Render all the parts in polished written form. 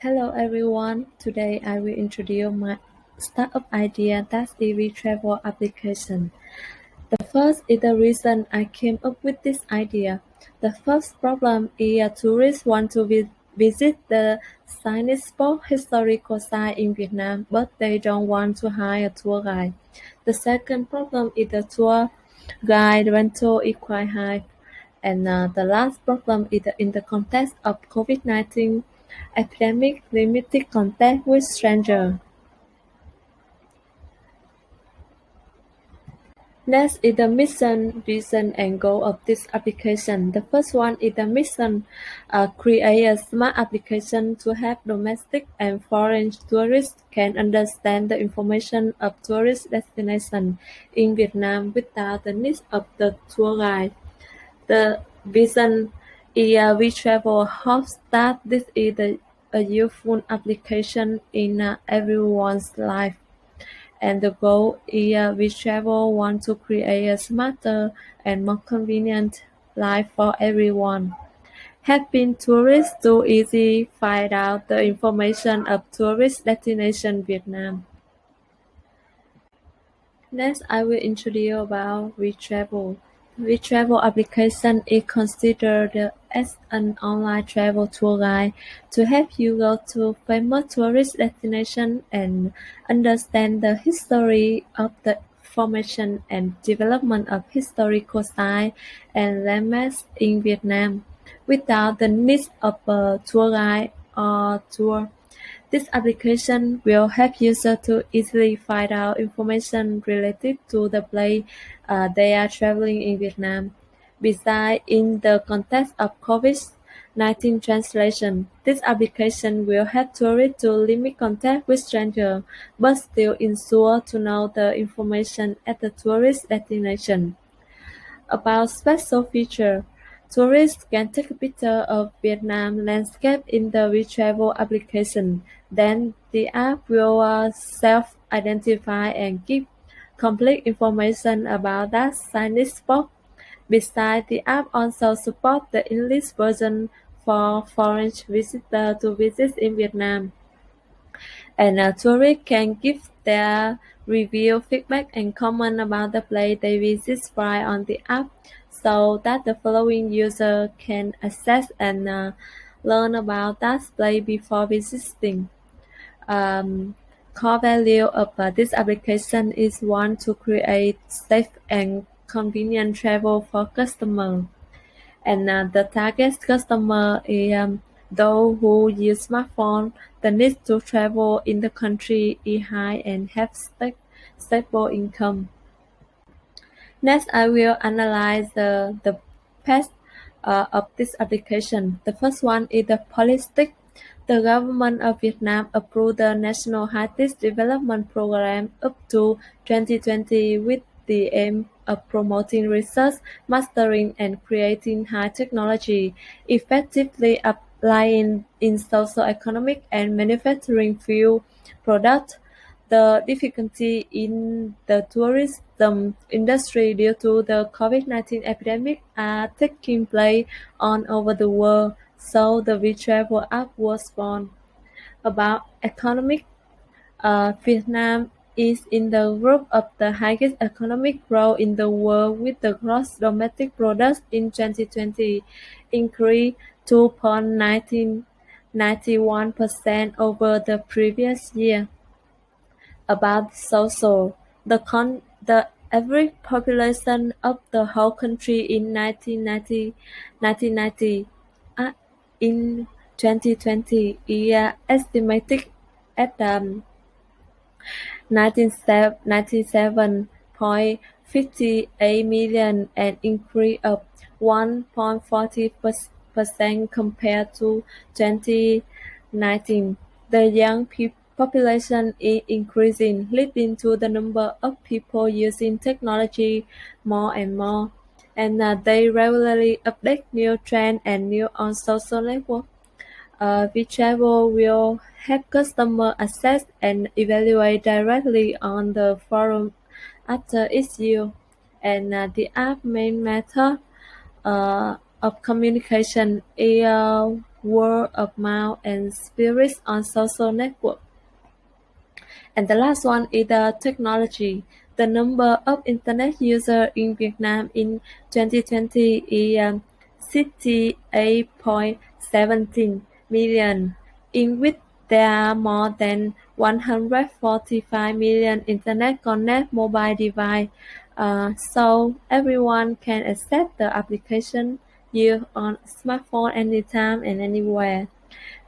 Hello everyone, today I will introduce my startup idea that's the Vitravel application. The first is the reason I came up with this idea. The first problem is tourists want to visit the Chinese sport historical site in Vietnam, but they don't want to hire a tour guide. The second problem is the tour guide rental is quite high. And the last problem is in the context of COVID-19 epidemic, limited contact with strangers. Next is the mission, vision, and goal of this application. The first one is the mission: create a smart application to help domestic and foreign tourists can understand the information of tourist destinations in Vietnam without the need of the tour guide. The vision is Vitravel hopes that this is a useful application in everyone's life. And the goal is Vitravel wants to create a smarter and more convenient life for everyone. Helping tourists to easily find out the information of tourist destination Vietnam. Next, I will introduce about Vitravel. Vitravel application is considered as an online travel tour guide to help you go to famous tourist destinations and understand the history of the formation and development of historical sites and landmarks in Vietnam without the need of a tour guide or tour. This application will help users to easily find out information related to the place they are traveling in Vietnam. Besides, in the context of COVID-19 translation, this application will help tourists to limit contact with strangers, but still ensure to know the information at the tourist destination. About special feature, tourists can take a picture of Vietnam landscape in the Vitravel application. Then the app will self-identify and give complete information about that scenic spot. Besides, the app also supports the English version for foreign visitors to visit in Vietnam. And tourists can give their review, feedback, and comment about the place they visit right on the app, so that the following user can access and learn about that place before visiting. Core value of this application is one to create safe and convenient travel for customers. And the target customer is those who use smartphone. The need to travel in the country is high and have stable income. Next, I will analyze the past of this application. The first one is the policy. The government of Vietnam approved the National High-Tech Development Program up to 2020 with the aim of promoting research, mastering, and creating high technology, effectively applying in socio-economic and manufacturing field products. The difficulty in the tourism industry due to the COVID-19 epidemic are taking place all over the world, so the Vitravel app was born. About economic, Vietnam is in the group of the highest economic growth in the world, with the gross domestic product in 2020 increased 2.91% over the previous year. About social, the average population of the whole country in 1990 uh, in 2020 is estimated at 97.58 million, an increase of 1.40% compared to 2019. The young population is increasing, leading to the number of people using technology more and more, and they regularly update new trends and news on social networks. Vitravel will help customers access and evaluate directly on the forum after each use, and the app main method uh, of communication is word of mouth and spirits on social network. And the last one is the technology. The number of internet users in Vietnam in 2020 is 68.17 million, in which there are more than 145 million internet connected mobile devices, so everyone can access the application used on smartphone anytime and anywhere.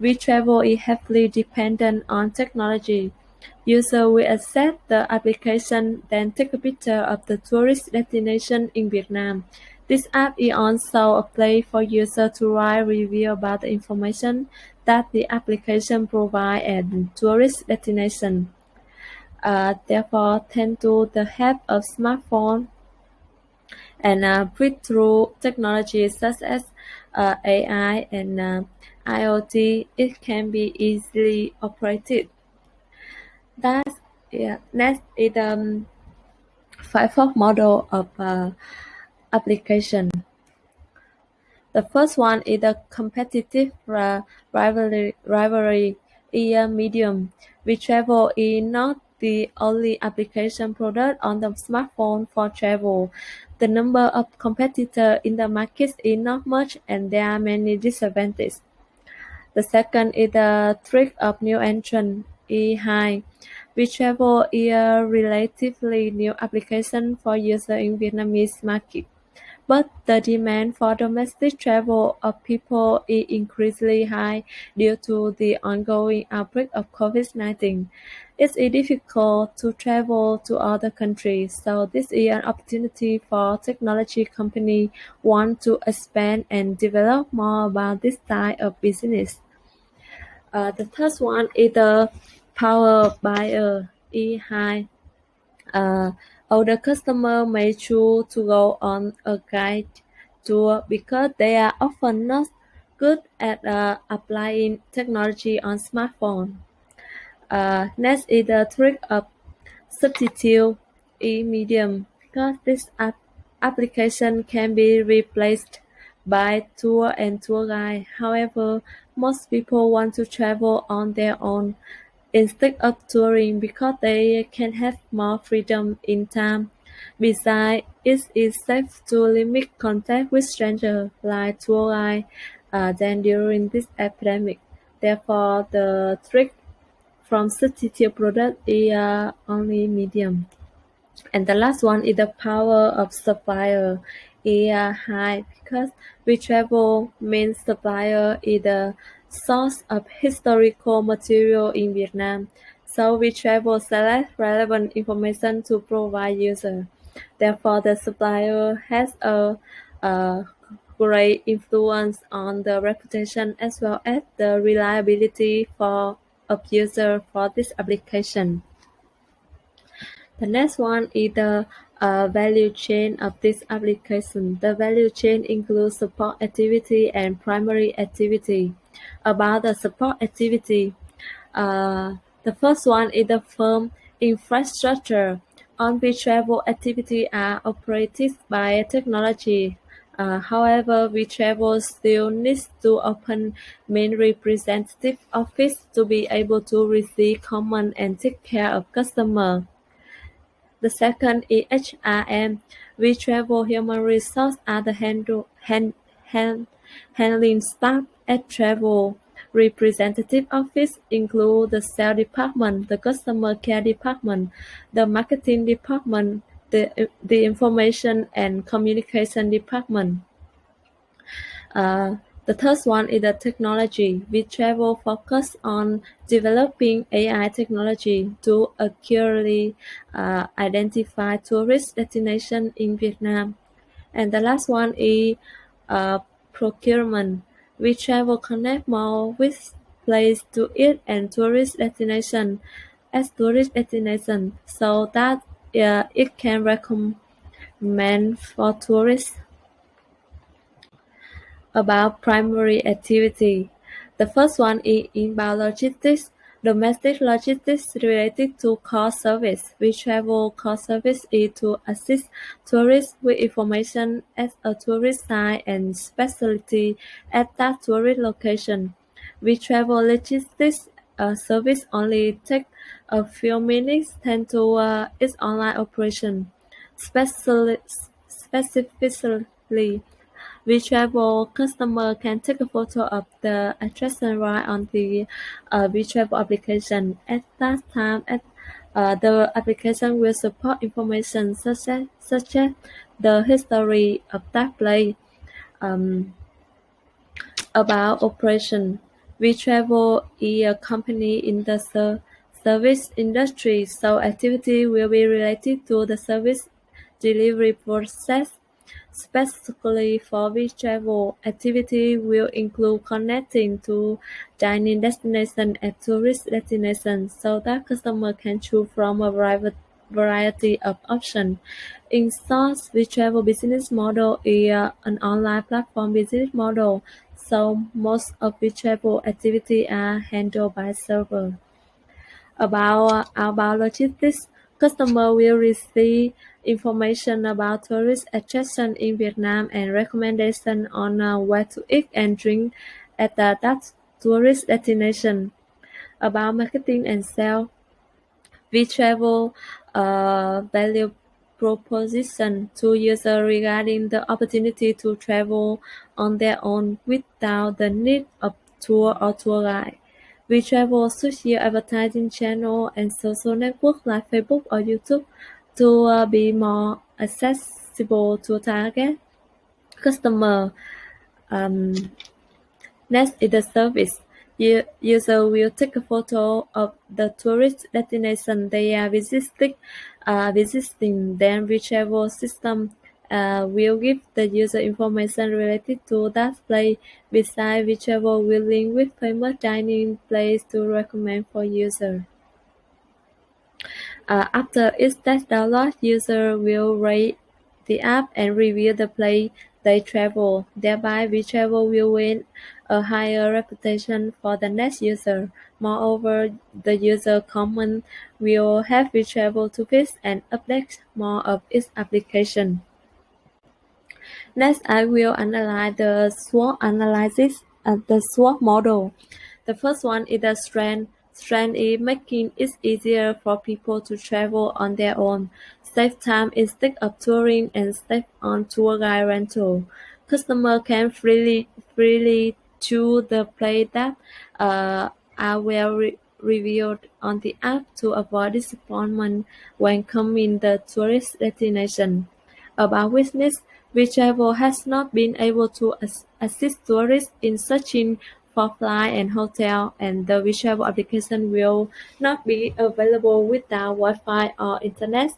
Vitravel is heavily dependent on technology. Users will access the application, then take a picture of the tourist destination in Vietnam. This app is also a place for users to write reviews about the information that the application provides at the tourist destination. Therefore, thanks to the help of smartphone and breakthrough technologies such as AI and IoT, it can be easily operated. That's yeah. Next is the fivefold model of application. The first one is the competitive rivalry medium. Vitravel is not the only application product on the smartphone for travel. The number of competitors in the market is not much and there are many disadvantages. The second is the threat of new entrant is high. Vitravel is a relatively new application for users in Vietnamese market, but the demand for domestic travel of people is increasingly high due to the ongoing outbreak of COVID-19. It is difficult to travel to other countries, so this is an opportunity for technology companies want to expand and develop more about this type of business. The third one is the power buyer is high. Older customers may choose to go on a guide tour because they are often not good at applying technology on smartphone. Next is the trick of substitute e-medium because this application can be replaced by tour and tour guide. However, most people want to travel on their own instead of touring because they can have more freedom in time. Besides, it is safe to limit contact with strangers like tour guide than during this epidemic. Therefore, the threat from substitute product is only medium. And the last one is the power of supplier is high because Vitravel main supplier is the source of historical material in Vietnam. So Vitravel select relevant information to provide user. Therefore, the supplier has a great influence on the reputation as well as the reliability of user for this application. The next one is the value chain of this application. The value chain includes support activity and primary activity. About the support activity, the first one is the firm infrastructure. On which travel activity are operated by technology. However, Vitravel still needs to open main representative office to be able to receive comment and take care of customer. The second is HRM. Vitravel human resources are the handling staff at travel representative office include the sales department, the customer care department, the marketing department, the information and communication department. The third one is the technology. Vitravel focus on developing AI technology to accurately identify tourist destinations in Vietnam. And the last one is uh, procurement. Vitravel connect more with place to eat and tourist destination as tourist destination so that it can recommend for tourists about primary activity. The first one is inbound logistics. Domestic logistics related to car service. Vitravel car service is to assist tourists with information at a tourist site and specialty at that tourist location. Vitravel logistics service only takes a few minutes thanks to its online operation. Specifically, Vitravel customer can take a photo of the attraction right on the Vitravel application. At that time, the application will support information such as the history of that place, um, about operation. Vitravel is a company in the service industry, so activity will be related to the service delivery process. Specifically for Vitravel, activity will include connecting to dining destinations and tourist destinations so that customers can choose from a variety of options. In short, Vitravel business model is an online platform business model, so most of Vitravel activity are handled by server. About outbound logistics, customers will receive information about tourist attractions in Vietnam and recommendations on where to eat and drink at that tourist destination. About marketing and sales, Vitravel value proposition to users regarding the opportunity to travel on their own without the need of tour or tour guide. Vitravel social advertising channel and social networks like Facebook or YouTube to be more accessible to target customer. Um, Next is the service. User will take a photo of the tourist destination they are visiting. Then Vitravel system will give the user information related to that place. Besides, Vitravel will link with famous dining place to recommend for user. After each test download, users will rate the app and review the place they travel. Thereby, Vitravel will win a higher reputation for the next user. Moreover, the user comment will help Vitravel to fix and update more of its application. Next, I will analyze the SWOT analysis of the SWOT model. The first one is the strength. Strength is making it easier for people to travel on their own. Save time instead of touring and save on tour guide rental. Customer can freely choose the place that are well reviewed on the app to avoid disappointment when coming the tourist destination. About business, Vitravel has not been able to assist tourists in searching for flights and hotels, and the Vitravel application will not be available without Wi-Fi or Internet.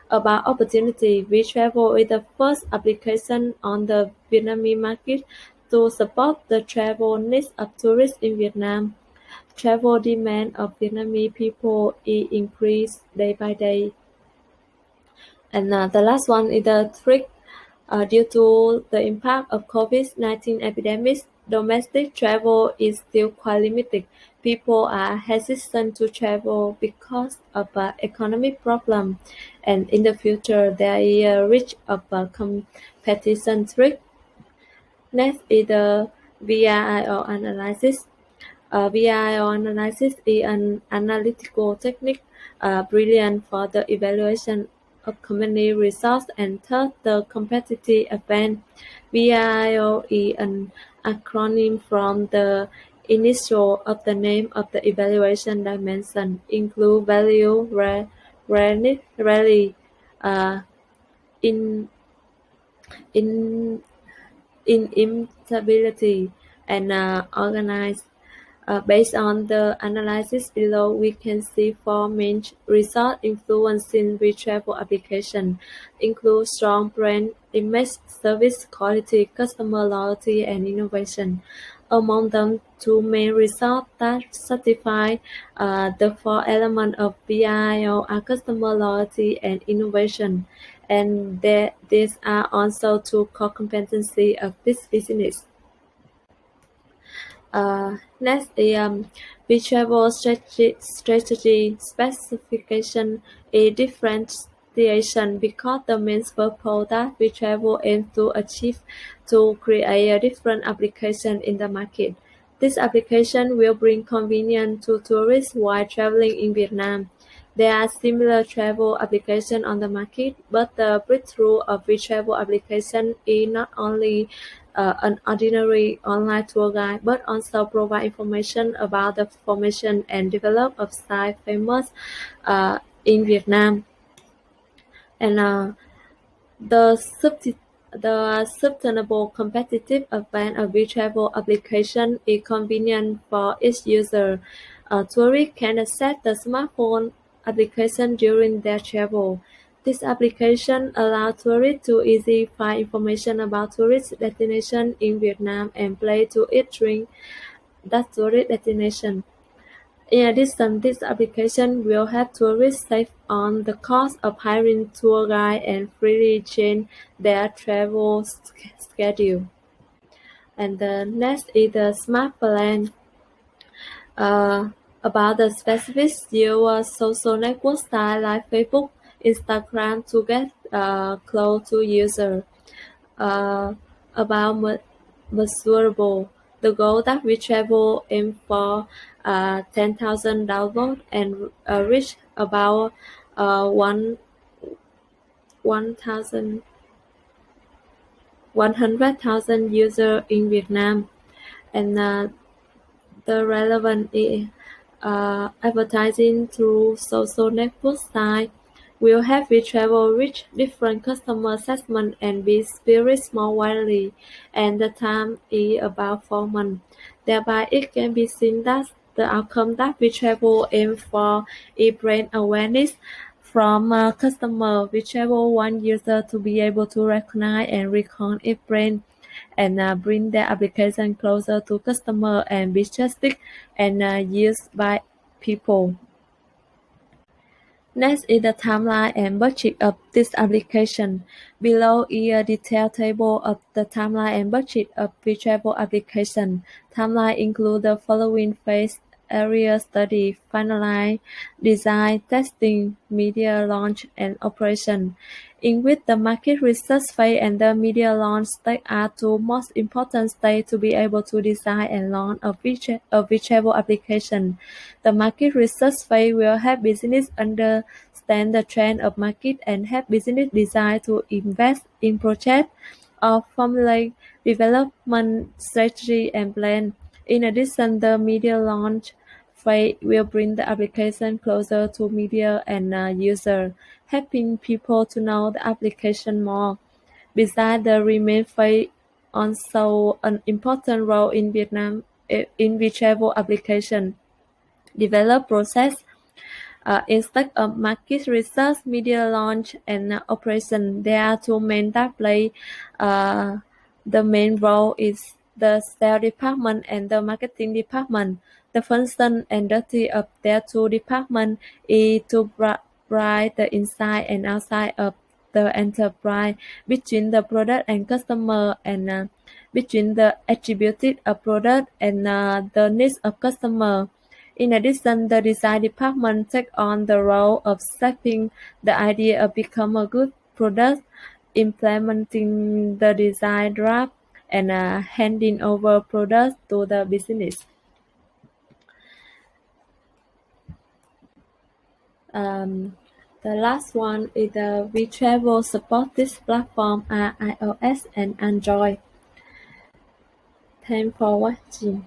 About opportunity, Vitravel is the first application on the Vietnamese market to support the travel needs of tourists in Vietnam. Travel demand of Vietnamese people is increased day by day. And the last one is the threat. Due to the impact of COVID-19 epidemic, domestic travel is still quite limited. People are hesitant to travel because of economic problems, and in the future there is a risk of competition threat. Next is the VIO analysis. VIO analysis is an analytical technique brilliant for the evaluation of company results and third, the competitive advantage. VIO is an acronym from the initial of the name of the evaluation dimension, include value, rarity, uh, in, in, inimitability, and organized. Based on the analysis below, we can see four main results influencing Vitravel application, include strong brand image, service quality, customer loyalty, and innovation. Among them, two main results that satisfy the four elements of VIO are customer loyalty and innovation, and these are also two core competencies of this business. Next is Vitravel strategy specification a differentiation because the main purpose that Vitravel aims to achieve to create a different application in the market. This application will bring convenience to tourists while traveling in Vietnam. There are similar travel applications on the market, but the breakthrough of Vitravel application is not only an ordinary online tour guide, but also provide information about the formation and development of sites famous in Vietnam. And the sustainable competitive advantage of Vitravel application is convenient for each user. Tourists can access the smartphone application during their travel. This application allows tourists to easily find information about tourist destinations in Vietnam and plan to eat during that tourist destination. In addition, this application will help tourists save on the cost of hiring tour guide and freely change their travel schedule. And the next is the smart plan. Uh, about the specific your social network style like Facebook, Instagram to get close to user. Uh, about measurable. The goal that Vitravel aim for 10,000 downloads and reach about 1,000 100,000 users in Vietnam, and the relevant is advertising through social network sites will help Vitravel reach different customer segments and be spread more widely, and the time is about 4 months. Thereby, it can be seen that the outcome that Vitravel aims for is brand awareness from customer. Vitravel want users to be able to recognize and recall its brand and bring their application closer to customer and be trusted and used by people. Next is the timeline and budget of this application. Below is a detailed table of the timeline and budget of Vitravel application. Timeline includes the following phase: area study, finalize, design, testing, media launch, and operation. In which the market research phase and the media launch stage are two most important stages to be able to design and launch a Vitravel application. The market research phase will help business understand the trend of market and help business decide to invest in projects or formulate development strategy and plan. In addition, the media launch phase will bring the application closer to media and user, helping people to know the application more. Besides, the remain phase also an important role in Vietnam in Vitravel application develop process instead of market research, media launch, and operation. There are two main that play the main role is the sales department and the marketing department. The function and duty of their two departments is to provide the inside and outside of the enterprise between the product and customer and between the attributed of product and the needs of customer. In addition, the design department takes on the role of shaping the idea of become a good product, implementing the design draft, and handing over products to the business. Um, the last one is the Vitravel support this platform are iOS and Android. Thanks for watching.